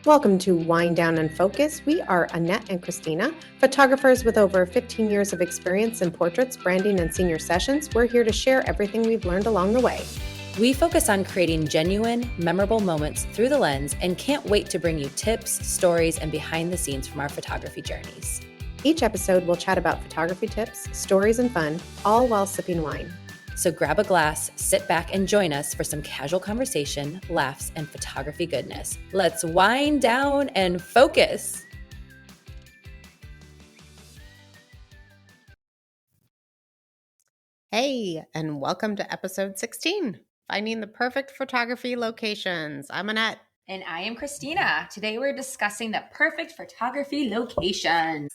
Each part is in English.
Welcome to Wind Down and Focus. We are Annette and Christina, photographers with over 15 years of experience in portraits, branding, and senior sessions. We're here to share everything we've learned along the way. We focus on creating genuine, memorable moments through the lens and can't wait to bring you tips, stories, and behind the scenes from our photography journeys. Each episode, we'll chat about photography tips, stories, and fun, all while sipping wine. So grab a glass, sit back, and join us for some casual conversation, laughs, and photography goodness. Let's wind down and focus. Hey, and welcome to episode 16, Finding the Perfect Photography Locations. I'm Annette. And I am Christina. Today we're discussing the perfect photography locations.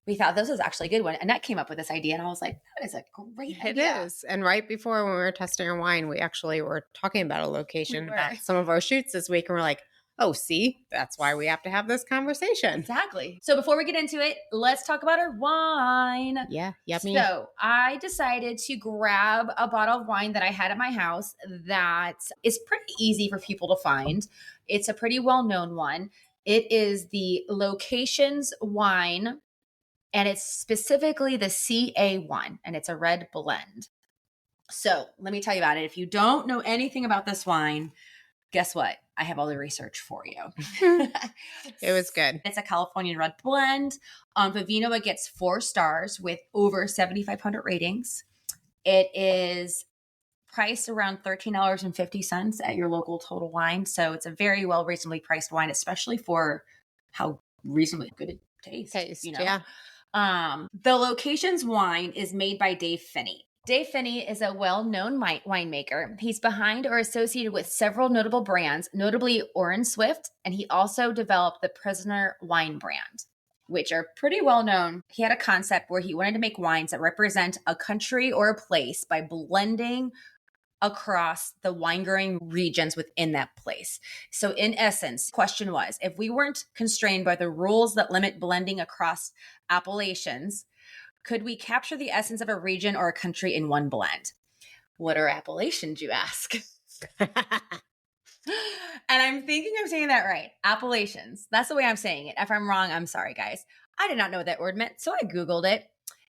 We thought this was actually a good one. Annette came up with this idea, and I was like, that is a great idea. It is. And right before when we were testing our wine, we actually were talking about a location at some of our shoots this week, and we're like, oh, see, that's why we have to have this conversation. Exactly. So before we get into it, let's talk about our wine. Yeah, yummy. So I decided to grab a bottle of wine that I had at my house that is pretty easy for people to find. It's a pretty well-known one. It is the Locations wine, and it's specifically the CA1, and it's a red blend. So let me tell you about it. If you don't know anything about this wine, guess what? I have all the research for you. It was good. It's a California red blend. On Vivino, it gets 4 stars with over 7,500 ratings. It is priced around $13.50 at your local Total Wine. So it's a very well reasonably priced wine, especially for how reasonably good it tastes. You know? Yeah. The Locations wine is made by Dave Finney. Dave Finney is a well-known winemaker. He's behind or associated with several notable brands, notably Orin Swift, and he also developed the Prisoner wine brand, which are pretty well-known. He had a concept where he wanted to make wines that represent a country or a place by blending across the wine-growing regions within that place. So in essence, the question was, if we weren't constrained by the rules that limit blending across appellations, could we capture the essence of a region or a country in one blend? What are appellations, you ask? And I'm thinking I'm saying that right. Appellations. That's the way I'm saying it. If I'm wrong, I'm sorry, guys. I did not know what that word meant, so I Googled it.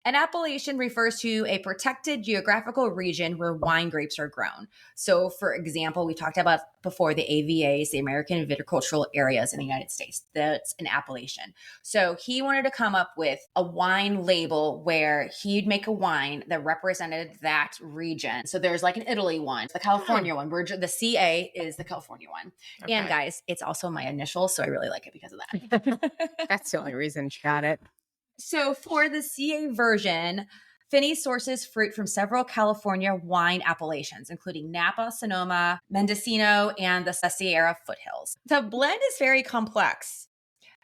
An appellation refers to a protected geographical region where wine grapes are grown. So, for example, we talked about before the AVAs, the American Viticultural Areas in the United States. That's an appellation. So he wanted to come up with a wine label where he'd make a wine that represented that region. So there's like an Italy one, the California one, where the CA is the California one. Okay. And guys, it's also my initial, so I really like it because of that. That's the only reason she got it. So for the CA version, Finney sources fruit from several California wine appellations, including Napa, Sonoma, Mendocino, and the Sierra foothills. The blend is very complex.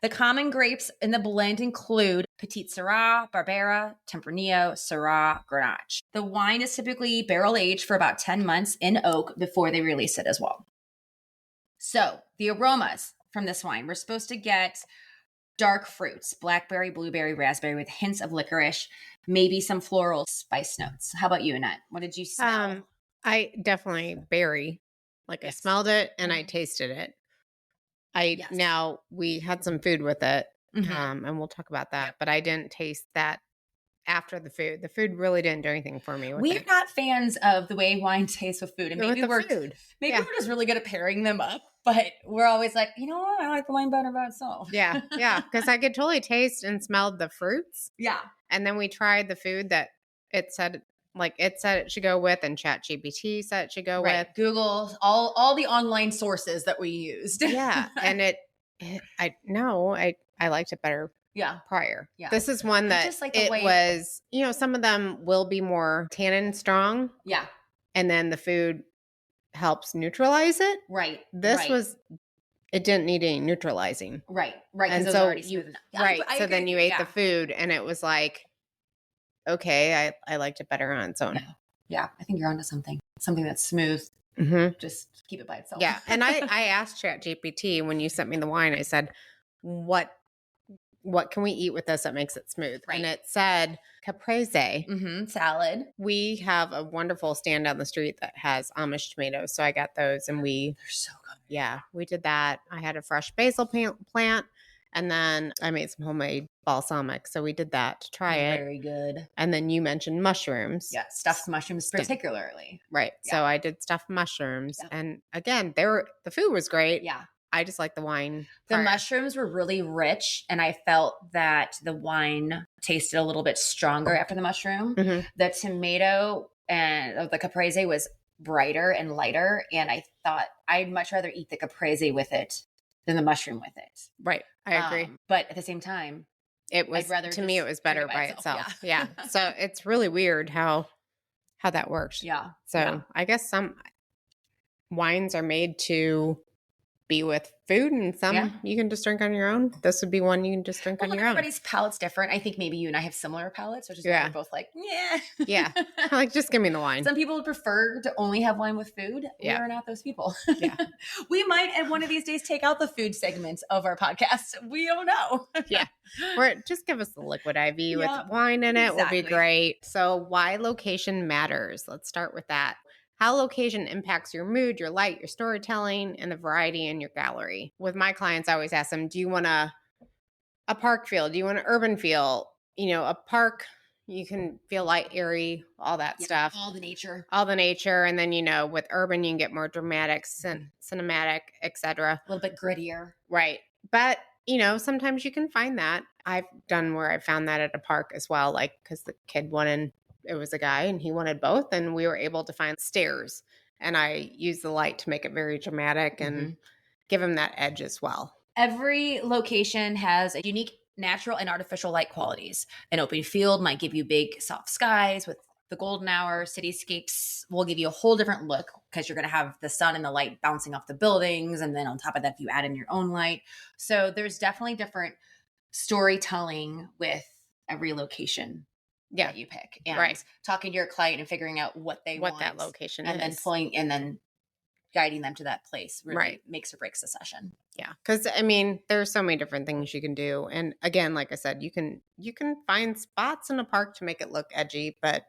The common grapes in the blend include Petit Syrah, Barbera, Tempranillo, Syrah, Grenache. The wine is typically barrel aged for about 10 months in oak before they release it as well. So the aromas from this wine, we're supposed to get dark fruits, blackberry, blueberry, raspberry with hints of licorice, maybe some floral spice notes. How about you, Annette? What did you smell? I definitely berry. Like I smelled it and I tasted it. Now we had some food with it, and we'll talk about that, but I didn't taste that after the food. The food really didn't do anything for me. We're not fans of the way wine tastes with food. And maybe we're just really good at pairing them up. But we're always like, you know what? I like the wine better by itself. Yeah. Because I could totally taste and smell the fruits. Yeah. And then we tried the food that it said it should go with, and ChatGPT said it should go with. Google, all the online sources that we used. Yeah. And I liked it better. Yeah. Prior. Yeah. This is one that just like was, some of them will be more tannin strong. Yeah. And then the food helps neutralize it. Right. It didn't need any neutralizing. Right. And so already smooth enough. Right. So then you ate the food and it was like, okay, I liked it better on its own. Yeah. I think you're onto something that's smooth. Mm-hmm. Just keep it by itself. Yeah. And I asked ChatGPT when you sent me the wine, I said, what what can we eat with this that makes it smooth? Right. And it said caprese. Salad. We have a wonderful stand down the street that has Amish tomatoes. So I got those and They're so good. yeah, we did that. I had a fresh basil plant and then I made some homemade balsamic. So we did that to try it. Very good. And then you mentioned mushrooms. Yeah, stuffed mushrooms particularly. Right. Yeah. So I did stuffed mushrooms. Yeah. And again, the food was great. Yeah. I just like the wine. The mushrooms were really rich, and I felt that the wine tasted a little bit stronger after the mushroom. Mhm. The tomato and the caprese was brighter and lighter, and I thought I'd much rather eat the caprese with it than the mushroom with it. Right. I agree. But at the same time, It was, I'd rather to me, it just was better drink it by by itself. itself. Yeah. So it's really weird how that works. yeah. So yeah. I guess some wines are made to be with food and some you can just drink on your own. This would be one you can just drink on your own. Everybody's palate's different. I think maybe you and I have similar palates, which is why we're both like, yeah. Yeah. Like, just give me the wine. Some people would prefer to only have wine with food. We are not those people. Yeah. We might, and one of these days, take out the food segments of our podcast. We don't know. Yeah. Or just give us the liquid IV with wine in it will be great. So why location matters. Let's start with that. How location impacts your mood, your light, your storytelling, and the variety in your gallery. With my clients, I always ask them, do you want a park feel? Do you want an urban feel? You know, a park, you can feel light, airy, all that stuff. All the nature. And then, you know, with urban, you can get more dramatic, cinematic, etc. A little bit grittier. Right. But, you know, sometimes you can find that. I've done where I found that at a park as well, like because the kid wanted, it was a guy and he wanted both. And we were able to find stairs. And I used the light to make it very dramatic and give him that edge as well. Every location has a unique natural and artificial light qualities. An open field might give you big, soft skies with the golden hour. Cityscapes will give you a whole different look because you're going to have the sun and the light bouncing off the buildings. And then on top of that, you add in your own light. So there's definitely different storytelling with every location that you pick. And talking to your client and figuring out what they want. What that location and is. And then guiding them to that place really makes or breaks the session. Yeah. Because, I mean, there's so many different things you can do. And again, like I said, you can find spots in a park to make it look edgy, but,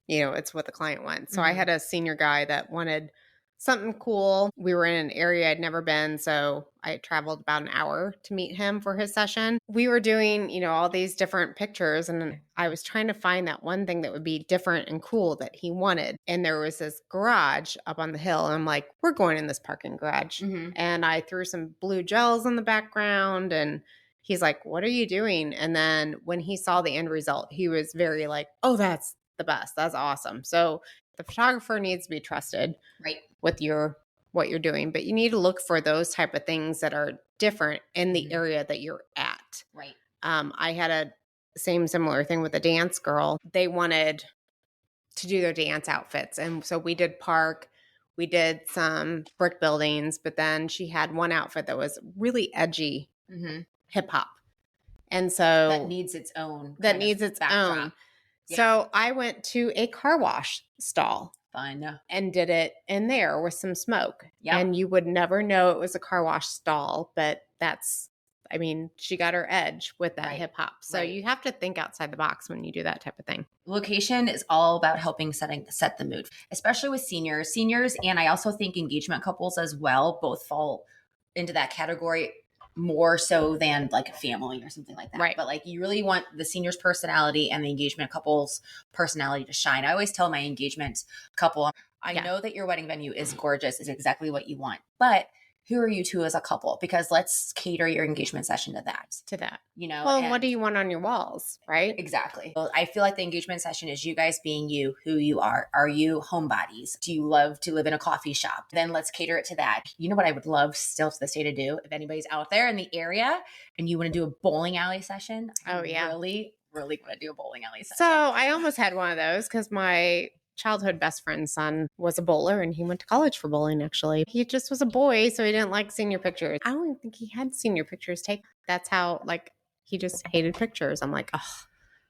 you know, it's what the client wants. So I had a senior guy that wanted something cool. We were in an area I'd never been, so I traveled about an hour to meet him for his session. We were doing, you know, all these different pictures, and I was trying to find that one thing that would be different and cool that he wanted. And there was this garage up on the hill, and I'm like, we're going in this parking garage. And I threw some blue gels in the background, and he's like, what are you doing? And then when he saw the end result, he was very like, oh, that's the best. That's awesome. So the photographer needs to be trusted with what you're doing, but you need to look for those type of things that are different in the area that you're at. I had a similar thing with a dance girl. They wanted to do their dance outfits. And so we did park, we did some brick buildings, but then she had one outfit that was really edgy hip hop. And so that needs its own. Backdrop. So I went to a car wash stall. Fun. And did it in there with some smoke. And you would never know it was a car wash stall, but she got her edge with that hip hop. So you have to think outside the box when you do that type of thing. Location is all about helping set the mood, especially with seniors. Seniors, and I also think engagement couples as well, both fall into that category more so than like a family or something like that. But like you really want the senior's personality and the engagement couple's personality to shine. I always tell my engagement couple, I know that your wedding venue is gorgeous, is exactly what you want, but who are you two as a couple? Because let's cater your engagement session to that. You know, well, what do you want on your walls, right? Exactly. Well, I feel like the engagement session is you guys being you, who you are. Are you homebodies? Do you love to live in a coffee shop? Then let's cater it to that. You know what I would love still to this day to do? If anybody's out there in the area and you want to do a bowling alley session, really want to do a bowling alley session. So I almost had one of those because my childhood best friend's son was a bowler and he went to college for bowling. Actually, he just was a boy, so he didn't like senior pictures. I don't even think he had senior pictures taken. That's how, like, he just hated pictures. I'm like, oh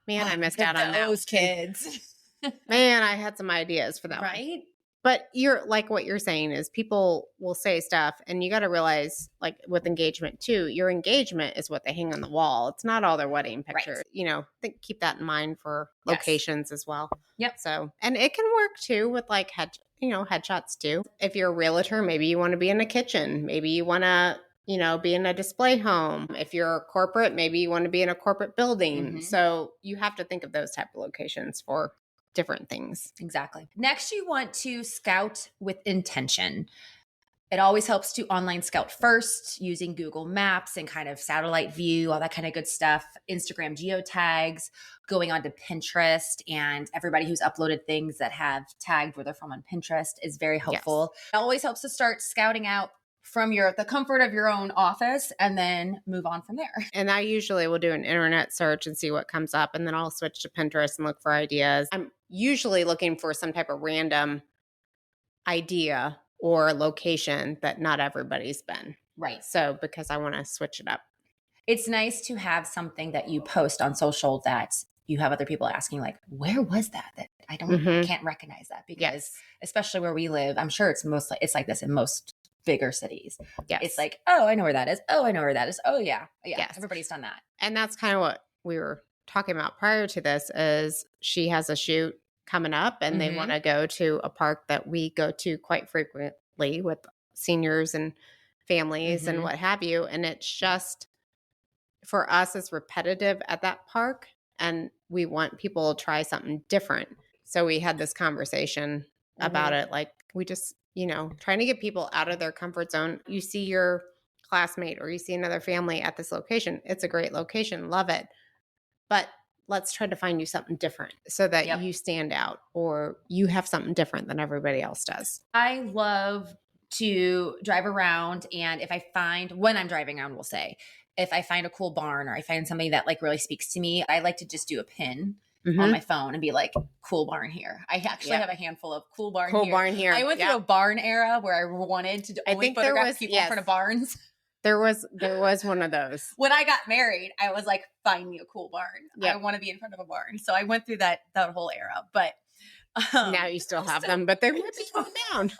man, I missed out on those kids. Man, I had some ideas for that right? But you're like what you're saying is people will say stuff and you got to realize like with engagement too, your engagement is what they hang on the wall. It's not all their wedding pictures. Right. Keep that in mind for Yes. locations as well. Yep. So, and it can work too with like headshots too. If you're a realtor, maybe you want to be in a kitchen. Maybe you want to, be in a display home. If you're a corporate, maybe you want to be in a corporate building. So you have to think of those type of locations for different things. Exactly. Next, you want to scout with intention. It always helps to online scout first using Google Maps and kind of satellite view, all that kind of good stuff, Instagram geotags, going onto Pinterest, and everybody who's uploaded things that have tagged where they're from on Pinterest is very helpful. Yes. It always helps to start scouting out from the comfort of your own office and then move on from there. And I usually will do an internet search and see what comes up. And then I'll switch to Pinterest and look for ideas. I'm usually looking for some type of random idea or location that not everybody's been. Right. So because I want to switch it up. It's nice to have something that you post on social that you have other people asking like, where was that? That I can't recognize that because especially where we live, I'm sure it's like this in most bigger cities. Yes. It's like, oh, I know where that is. Oh, I know where that is. Oh yeah. Yeah. Yes. Everybody's done that. And that's kind of what we were talking about prior to this is she has a shoot coming up and they want to go to a park that we go to quite frequently with seniors and families and what have you. And it's just, for us, it's repetitive at that park and we want people to try something different. So we had this conversation about it. Like we just, trying to get people out of their comfort zone. You see your classmate or you see another family at this location. It's a great location. Love it. But let's try to find you something different so that you stand out or you have something different than everybody else does. I love to drive around. And when I'm driving around, we'll say, if I find a cool barn or I find something that like really speaks to me, I like to just do a pin on my phone and be like, cool barn here. I actually have a handful of cool barn here. I went through a barn era where I wanted to only photograph people in front of barns. There was one of those. When I got married, I was like, find me a cool barn. Yep. I want to be in front of a barn. So I went through that whole era. But now you still have them, but they're going down.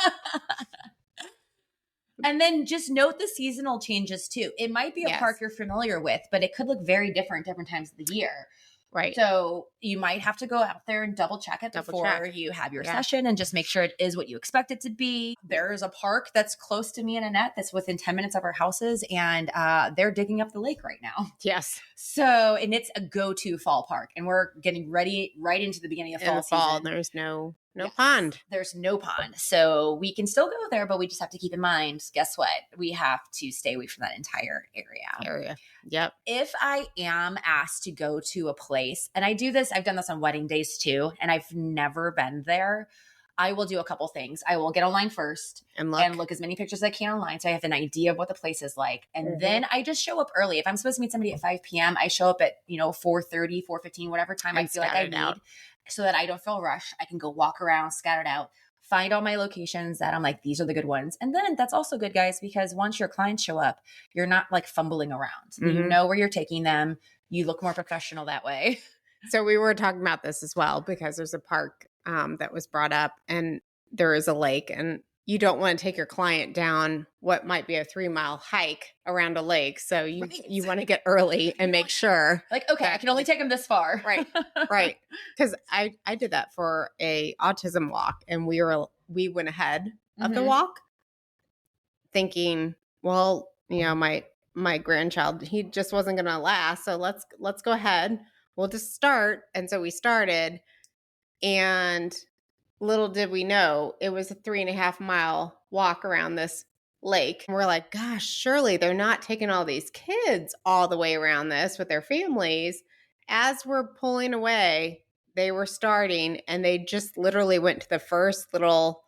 And then just note the seasonal changes too. It might be a park you're familiar with, but it could look very different times of the year. Right. So you might have to go out there and double check it before you have your session and just make sure it is what you expect it to be. There is a park that's close to me and Annette that's within 10 minutes of our houses and they're digging up the lake right now. Yes. So, and it's a go-to fall park and we're getting ready right into the beginning of fall season. There's no pond. There's no pond. So we can still go there, but we just have to keep in mind, guess what? We have to stay away from that entire area. Yep. If I am asked to go to a place, and I've done this on wedding days too, and I've never been there, I will do a couple things. I will get online first and look as many pictures as I can online so I have an idea of what the place is like. And then I just show up early. If I'm supposed to meet somebody at 5 p.m., I show up at 4:30, 4:15, whatever time I feel like I need. So that I don't feel rushed. I can go walk around, scout it out, find all my locations that I'm like, these are the good ones. And then that's also good, guys, because once your clients show up, you're not like fumbling around. You know where you're taking them. You look more professional that way. So we were talking about this as well because there's a park that was brought up and there is a lake and you don't want to take your client down what might be a 3-mile hike around a lake. So you want to get early and make sure. Like, okay, I can only take them this far. Right. Because I did that for a autism walk and we went ahead of the walk thinking, well, my grandchild, he just wasn't going to last. So let's go ahead. We'll just start. And so we started and little did we know it was a 3.5-mile walk around this lake. And we're like, gosh, surely they're not taking all these kids all the way around this with their families. As we're pulling away, they were starting and they just literally went to the first little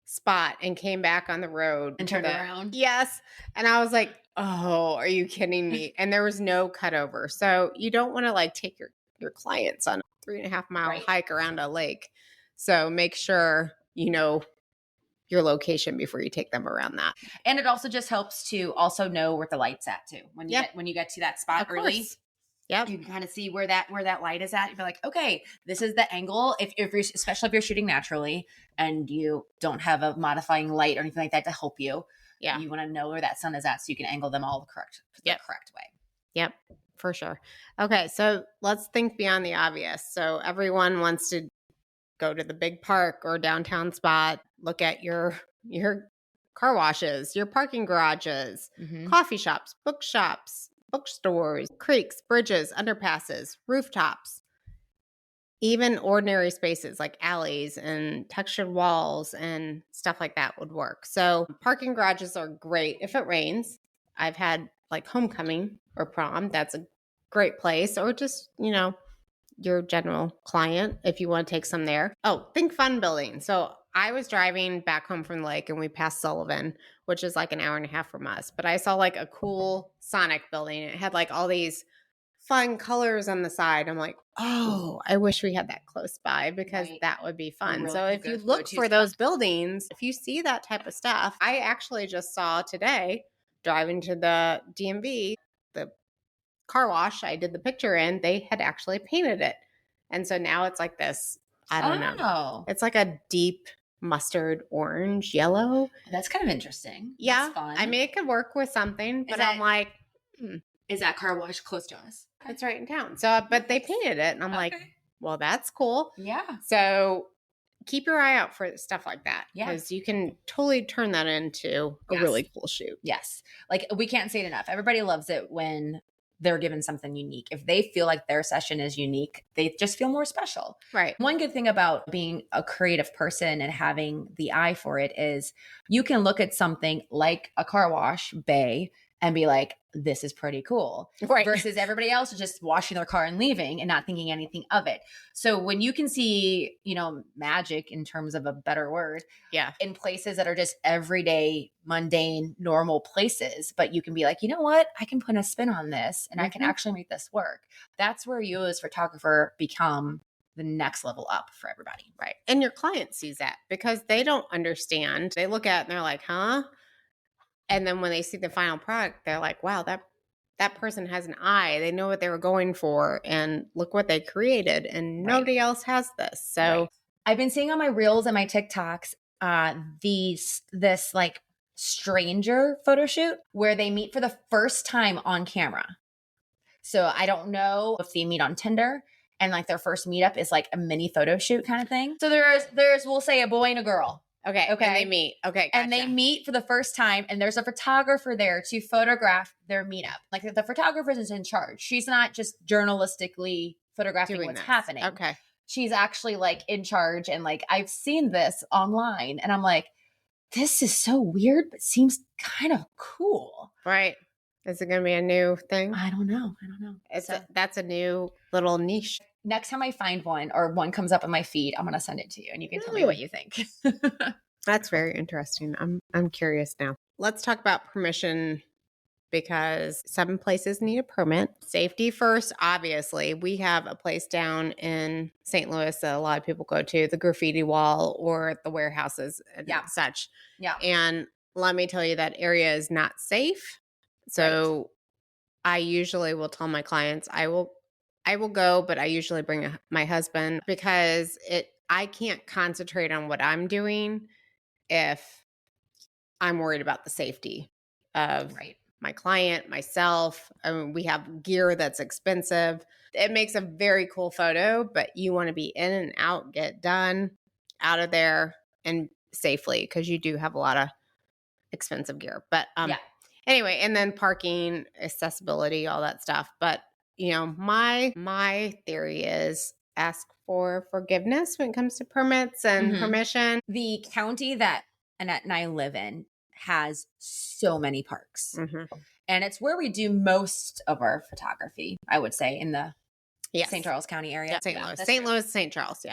spot and came back on the road. And turned around. Yes. And I was like, oh, are you kidding me? And there was no cutover. So you don't want to like take your clients on a 3.5-mile hike around a lake. So make sure you know your location before you take them around that. And it also just helps to also know where the light's at too. When you get to that spot early, Yep. You can kind of see where that light is at. You're like, okay, this is the angle. If you're, especially if you're shooting naturally and you don't have a modifying light or anything like that to help you, you want to know where that sun is at so you can angle them all the correct way. Yep, for sure. Okay, so let's think beyond the obvious. So everyone wants to go to the big park or downtown spot, look at your car washes, your parking garages, coffee shops, bookstores, creeks, bridges, underpasses, rooftops, even ordinary spaces like alleys and textured walls and stuff like that would work. So parking garages are great if it rains. I've had like homecoming or prom. That's a great place. Or just, your general client if you want to take some there. Oh, think fun building. So I was driving back home from the lake and we passed Sullivan, which is like an hour and a half from us. But I saw like a cool Sonic building. It had like all these fun colors on the side. I'm like, oh, I wish we had that close by because that would be fun. Really so if you look for those buildings, if you see that type of stuff, I actually just saw today driving to the DMV, the car wash I did the picture in, they had actually painted it. And so now it's like this, I don't know. It's like a deep mustard orange yellow. That's kind of interesting. Yeah. That's fun. I mean, it could work with something, but I'm like, is that car wash close to us? It's right in town. So, but they painted it and I'm like, well, that's cool. Yeah. So keep your eye out for stuff like that. Because you can totally turn that into a really cool shoot. Yes. Like we can't say it enough. Everybody loves it when they're given something unique. If they feel like their session is unique, they just feel more special. Right. One good thing about being a creative person and having the eye for it is you can look at something like a car wash bay and be like, this is pretty cool. Right. Versus everybody else is just washing their car and leaving and not thinking anything of it. So when you can see, magic in terms of a better word, in places that are just everyday, mundane, normal places, but you can be like, you know what? I can put a spin on this and I can actually make this work. That's where you as photographer become the next level up for everybody. Right. And your client sees that because they don't understand. They look at it and they're like, huh? And then when they see the final product, they're like, wow, that person has an eye. They know what they were going for and look what they created. And nobody else has this. So I've been seeing on my reels and my TikToks, this like stranger photo shoot where they meet for the first time on camera. So I don't know if they meet on Tinder and like their first meetup is like a mini photo shoot kind of thing. So there's we'll say a boy and a girl. Okay. And they meet. Okay. Gotcha. And they meet for the first time and there's a photographer there to photograph their meetup. Like the photographer is in charge. She's not just journalistically photographing what's happening. Okay. She's actually like in charge. And like, I've seen this online and I'm like, this is so weird, but seems kind of cool. Right. Is it going to be a new thing? I don't know. That's a new little niche. Next time I find one or one comes up in my feed, I'm going to send it to you and you can tell me what you think. That's very interesting. I'm curious now. Let's talk about permission because some places need a permit. Safety first, obviously. We have a place down in St. Louis that a lot of people go to, the graffiti wall or the warehouses and such. Yeah. And let me tell you, that area is not safe. So I usually will tell my clients, I will go, but I usually bring my husband because I can't concentrate on what I'm doing if I'm worried about the safety of my client, myself. I mean, we have gear that's expensive. It makes a very cool photo, but you want to be in and out, get done, out of there, and safely because you do have a lot of expensive gear. But anyway, and then parking, accessibility, all that stuff. But my theory is ask for forgiveness when it comes to permits and permission. The county that Annette and I live in has so many parks. And it's where we do most of our photography, I would say, in the St. Charles County area. St. Louis, St. Charles,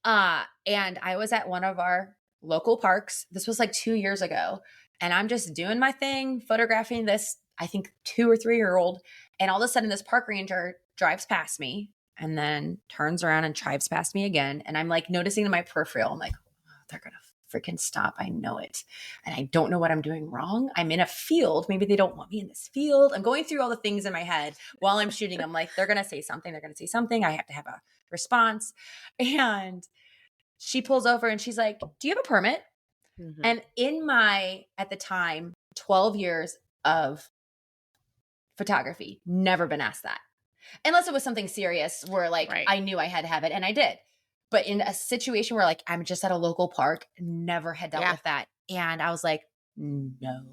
and I was at one of our local parks. This was like 2 years ago. And I'm just doing my thing, photographing this, I think 2 or 3 year old. And all of a sudden this park ranger drives past me and then turns around and drives past me again. And I'm like noticing in my peripheral, I'm like, oh, they're going to freaking stop. I know it. And I don't know what I'm doing wrong. I'm in a field. Maybe they don't want me in this field. I'm going through all the things in my head while I'm shooting. I'm like, they're going to say something. They're going to say something. I have to have a response. And she pulls over and she's like, do you have a permit? Mm-hmm. And in my, at the time, 12 years of photography, never been asked that. Unless it was something serious where like I knew I had to have it, and I did. But in a situation where like I'm just at a local park, never had dealt with that. And I was like, no.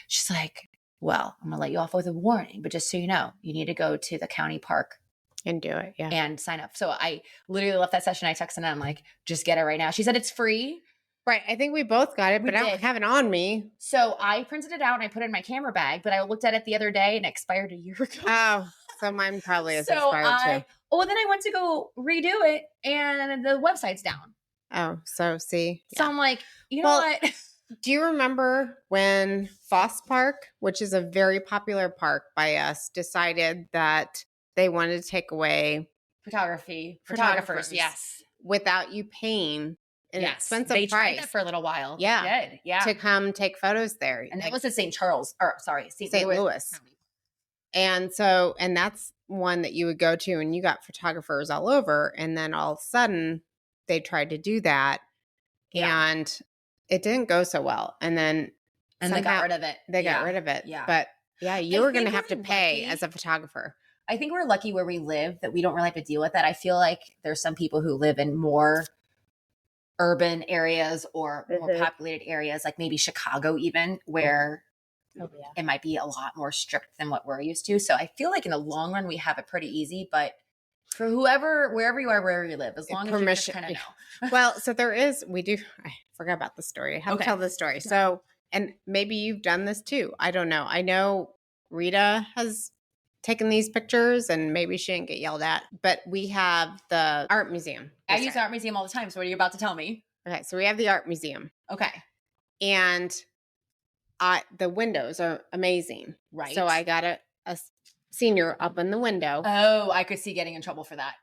She's like, well, I'm going to let you off with a warning, but just so you know, you need to go to the county park and do it. Yeah. And sign up. So I literally left that session. I texted her. I'm like, just get it right now. She said it's free. Right. I think we both got it, but I don't have it on me. So I printed it out and I put it in my camera bag, but I looked at it the other day and it expired a year ago. Oh, so mine probably is expired too. Oh, then I went to go redo it and the website's down. Oh, so see. So I'm like, you know what? Do you remember when Foss Park, which is a very popular park by us, decided that they wanted to take away photographers, yes, without you paying an expensive they price. Tried that for a little while. Yeah. They did. To come take photos there. And that was at St. Louis. And so, and that's one that you would go to and you got photographers all over. And then all of a sudden they tried to do that and it didn't go so well. And then they got rid of it. They got rid of it. Yeah. But you were going to have to pay as a photographer. I think we're lucky where we live that we don't really have to deal with that. I feel like there's some people who live in more urban areas or more populated areas, like maybe Chicago even, where it might be a lot more strict than what we're used to. So I feel like in the long run, we have it pretty easy, but for wherever you are, wherever you live, as long as you just kind of know. Well, so I forgot about the story. I have to tell the story. So, and maybe you've done this too. I don't know. I know Rita has taken these pictures and maybe she didn't get yelled at, but we have the art museum. I use the art museum all the time. So what are you about to tell me? Okay. So we have the art museum. Okay. And the windows are amazing. Right. So I got a senior up in the window. Oh, I could see getting in trouble for that.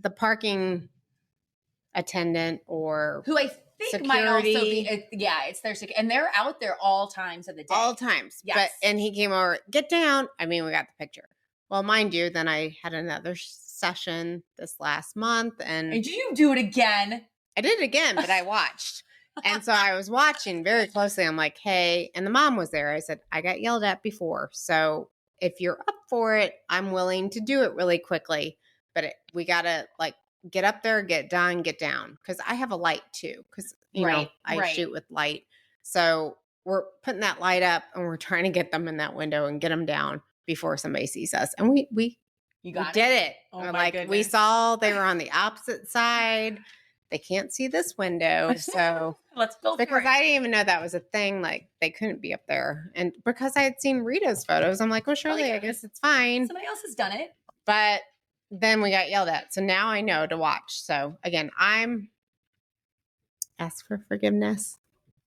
The parking attendant or who I think security. Might also be, it's their and they're out there all times of the day. All times. Yes. And he came over, get down. I mean, we got the picture. Well, mind you, then I had another session this last month. And did you do it again? I did it again, but I watched. And so I was watching very closely. I'm like, hey, and the mom was there. I said, I got yelled at before. So if you're up for it, I'm willing to do it really quickly. But we got to like get up there, get done, get down. Because I have a light too. Because, you know, I shoot with light. So we're putting that light up and we're trying to get them in that window and get them down before somebody sees us. And we did it. Oh my goodness. We saw they were on the opposite side. They can't see this window. So let's build because I didn't even know that was a thing. Like they couldn't be up there. And because I had seen Rita's photos, I'm like, well, surely I guess it's fine. Somebody else has done it. But then we got yelled at. So now I know to watch. So again, I'm ask for forgiveness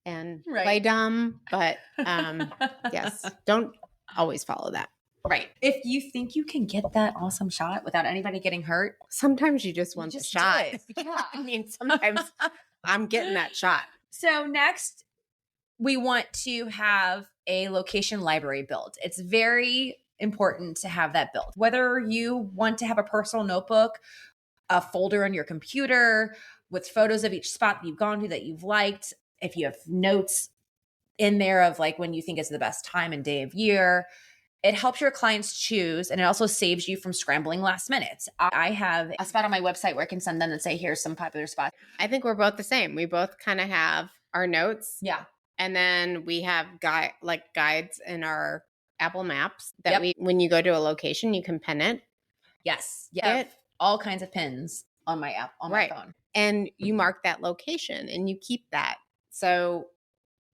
and play dumb. But yes, don't always follow that. Right. If you think you can get that awesome shot without anybody getting hurt. Sometimes you just want the shot. Yeah. I mean, sometimes I'm getting that shot. So next, we want to have a location library built. It's very important to have that built. Whether you want to have a personal notebook, a folder on your computer with photos of each spot that you've gone to that you've liked, if you have notes in there of like when you think is the best time and day of year, it helps your clients choose, and it also saves you from scrambling last minute. I have a spot on my website where I can send them and say, here's some popular spots. I think we're both the same. We both kind of have our notes. Yeah. And then we have guides in our Apple Maps that when you go to a location, you can pin it. Yes. Yeah. All kinds of pins on my app, on my phone. And you mark that location and you keep that. So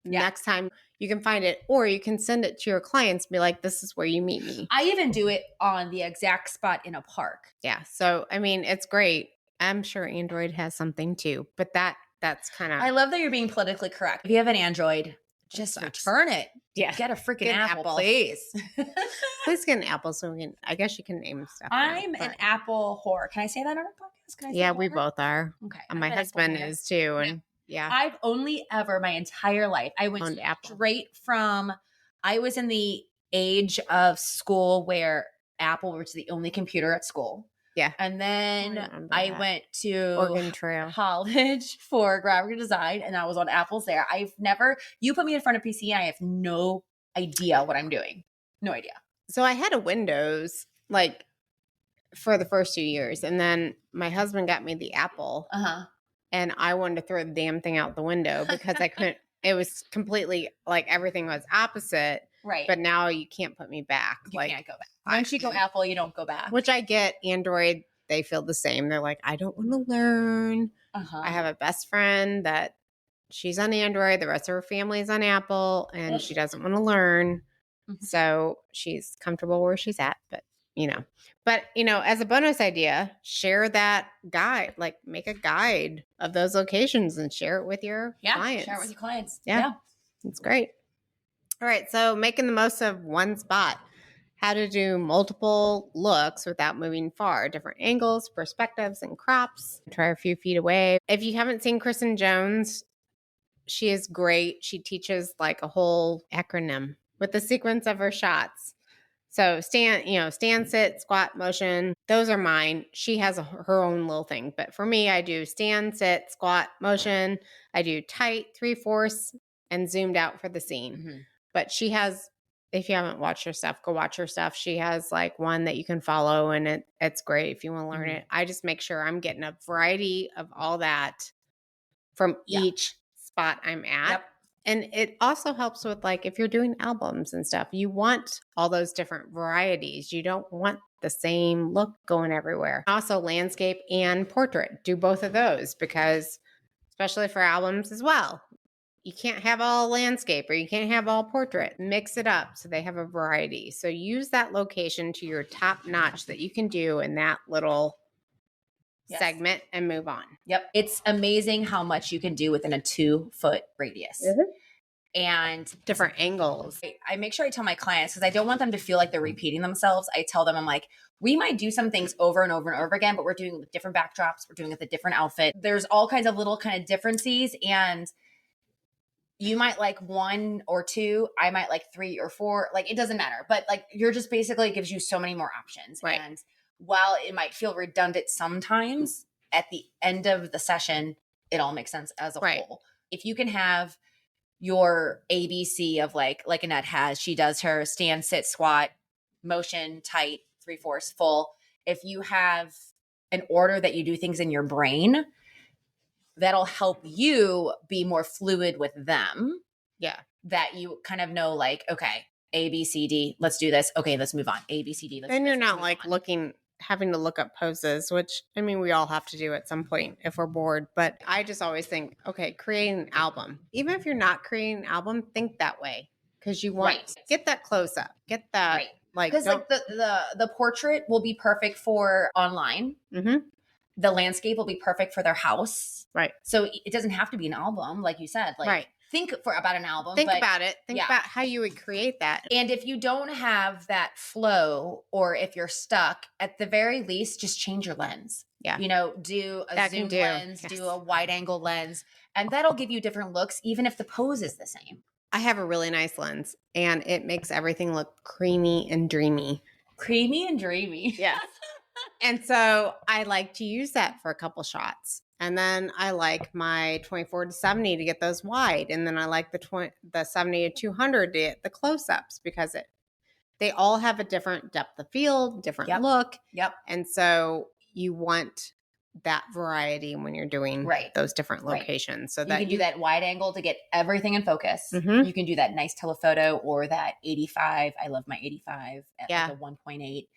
next time you can find it, or you can send it to your clients and be like, this is where you meet me. I even do it on the exact spot in a park. Yeah. So, I mean, it's great. I'm sure Android has something too, but that's kind of. I love that you're being politically correct. If you have an Android, just return it. Yeah. Get a freaking Apple, please. Please get an Apple so we can, I guess you can name stuff. I'm an Apple whore. Can I say that on our podcast? Yeah, we both are. Okay. And my husband is too. And Yeah. I've only ever my entire life, I went straight from, I was in the age of school where Apple was the only computer at school. Yeah. And then I went to Oregon Trail college for graphic design, and I was on Apple's there. You put me in front of PC, and I have no idea what I'm doing. No idea. So I had a Windows like for the first 2 years, and then my husband got me the Apple. And I wanted to throw the damn thing out the window because I couldn't. It was completely like everything was opposite. Right. But now you can't put me back. You can't go back. Once you go Apple, you don't go back. Which I get. Android, they feel the same. They're like, I don't want to learn. I have a best friend that she's on Android. The rest of her family is on Apple, and she doesn't want to learn. So she's comfortable where she's at. But as a bonus idea, share that guide, like make a guide of those locations and share it with your clients. Share it with your clients. Yeah. It's great. All right. So making the most of one spot, how to do multiple looks without moving far, different angles, perspectives, and crops. Try a few feet away. If you haven't seen Kristen Jones, she is great. She teaches like a whole acronym with the sequence of her shots. So stand, sit, squat, motion. Those are mine. She has her own little thing. But for me, I do stand, sit, squat, motion. I do tight, 3/4, and zoomed out for the scene. But she has, if you haven't watched her stuff, go watch her stuff. She has like one that you can follow, and it's great if you want to learn it. I just make sure I'm getting a variety of all that from each spot I'm at. Yep. And it also helps with like if you're doing albums and stuff, you want all those different varieties. You don't want the same look going everywhere. Also landscape and portrait. Do both of those because especially for albums as well. You can't have all landscape or you can't have all portrait. Mix it up so they have a variety. So use that location to your top notch that you can do in that little segment and move on. Yep. It's amazing how much you can do within a 2-foot radius. And different angles. I make sure I tell my clients, because I don't want them to feel like they're repeating themselves. I tell them, I'm like, we might do some things over and over and over again, but we're doing it with different backdrops. We're doing it with a different outfit. There's all kinds of little kind of differences, and you might like 1 or 2. I might like 3 or 4. Like, it doesn't matter. But like, you're just basically, it gives you so many more options. Right. And while it might feel redundant sometimes, at the end of the session, it all makes sense as a whole. If you can have your ABC of like Annette has, she does her stand, sit, squat, motion, tight, 3/4, full. If you have an order that you do things in your brain, that'll help you be more fluid with them. Yeah. That you kind of know like, okay, A, B, C, D, let's do this. Okay, let's move on. A, B, C, D. Then you're not like having to look up poses, which I mean, we all have to do at some point if we're bored. But I just always think, okay, creating an album. Even if you're not creating an album, think that way because you want get that close up, get that like because like the portrait will be perfect for online. The landscape will be perfect for their house. Right. So it doesn't have to be an album, like you said. Like think about an album. Think about it. Think about how you would create that. And if you don't have that flow, or if you're stuck, at the very least, just change your lens. Yeah. Do a zoom lens, do a wide angle lens, and that'll give you different looks, even if the pose is the same. I have a really nice lens, and it makes everything look creamy and dreamy. Creamy and dreamy. Yes. And so I like to use that for a couple shots. And then I like my 24-70 to get those wide. And then I like the 70-200 to get the close-ups because they all have a different depth of field, different look. Yep. And so you want that variety when you're doing those different locations. So that you can do that wide angle to get everything in focus. You can do that nice telephoto or that 85. I love my 85 at like a 1.8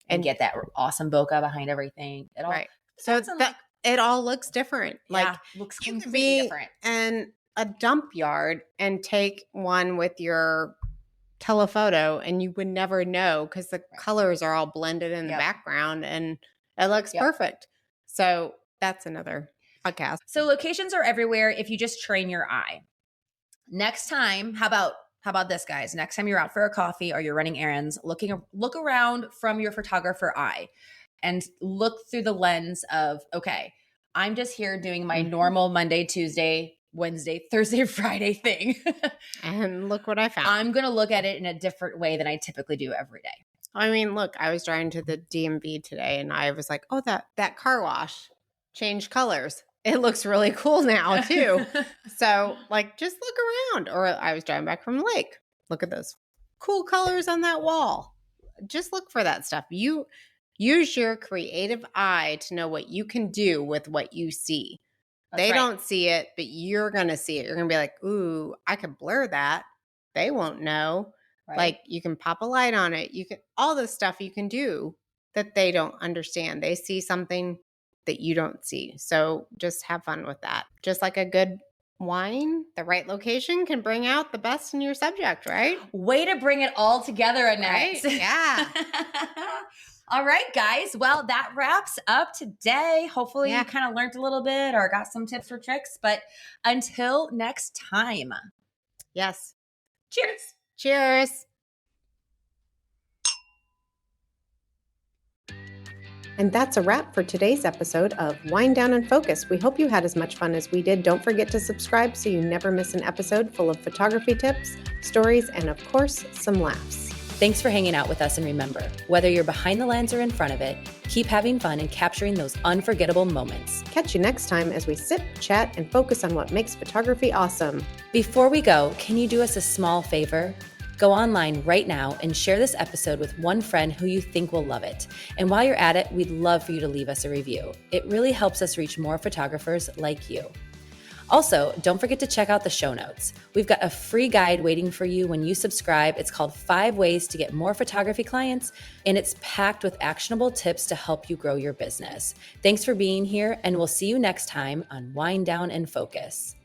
and get that awesome bokeh behind everything. So it all looks different. Looks you could completely be different. in a dump yard and take one with your telephoto and you would never know because the colors are all blended in the background and it looks perfect. So that's another podcast. So locations are everywhere if you just train your eye. Next time, how about this, guys? Next time you're out for a coffee or you're running errands, look around from your photographer eye and look through the lens of, okay, I'm just here doing my normal Monday, Tuesday Wednesday, Thursday, Friday thing. And look what I found. I'm going to look at it in a different way than I typically do every day. I mean, look, I was driving to the DMV today and I was like, oh, that car wash changed colors. It looks really cool now too. So like, just look around. Or I was driving back from the lake. Look at those cool colors on that wall. Just look for that stuff. You use your creative eye to know what you can do with what you see. They don't see it, but you're going to see it. You're going to be like, ooh, I could blur that. They won't know. Right. Like you can pop a light on it. You can, all this stuff you can do that they don't understand. They see something that you don't see. So just have fun with that. Just like a good wine, the right location can bring out the best in your subject, right? Way to bring it all together, Annette. Right? Yeah. All right, guys. Well, that wraps up today. Hopefully you kind of learned a little bit or got some tips or tricks. But until next time. Yes. Cheers. Cheers. And that's a wrap for today's episode of Wind Down and Focus. We hope you had as much fun as we did. Don't forget to subscribe so you never miss an episode full of photography tips, stories, and of course, some laughs. Thanks for hanging out with us, and remember, whether you're behind the lens or in front of it, keep having fun and capturing those unforgettable moments. Catch you next time as we sip, chat, and focus on what makes photography awesome. Before we go, can you do us a small favor? Go online right now and share this episode with one friend who you think will love it. And while you're at it, we'd love for you to leave us a review. It really helps us reach more photographers like you. Also, don't forget to check out the show notes. We've got a free guide waiting for you when you subscribe. It's called 5 Ways to Get More Photography Clients, and it's packed with actionable tips to help you grow your business. Thanks for being here, and we'll see you next time on Wind Down and Focus.